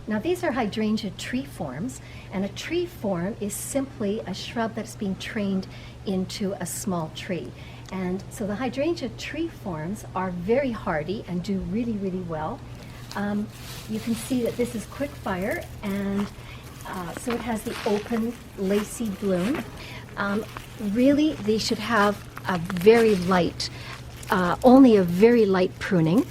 Now these are hydrangea tree forms, and a tree form is simply a shrub that's being trained into a small tree. And so the hydrangea tree forms are very hardy and do really, really well. You can see that this is quick fire, and so it has the open, lacy bloom. Really, they should have a very light, only a very light pruning.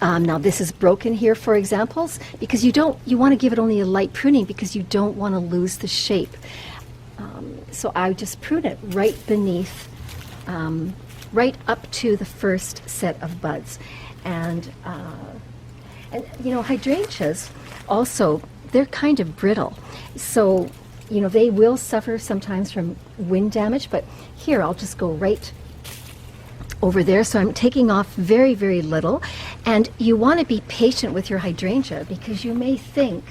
Now this is broken here, for examples, because you want to give it only a light pruning because you don't want to lose the shape. So I would just prune it right beneath, right up to the first set of buds. And you know, hydrangeas also, they're kind of brittle. So, you know, they will suffer sometimes from wind damage, but here I'll just go right over there. So I'm taking off very, very little. And you want to be patient with your hydrangea because you may think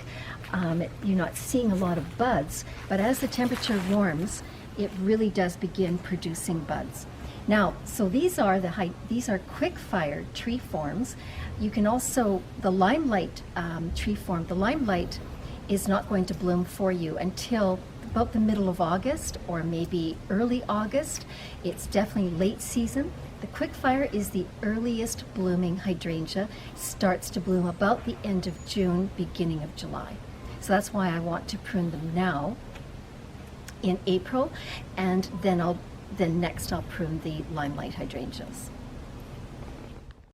you're not seeing a lot of buds, but as the temperature warms, it really does begin producing buds. Now, so these are quick fire tree forms. You can also, the limelight tree form, the limelight is not going to bloom for you until about the middle of August or maybe early August. It's definitely late season. The quick fire is the earliest blooming hydrangea. Starts to bloom about the end of June, beginning of July. So that's why I want to prune them now in April, and then next I'll prune the limelight hydrangeas.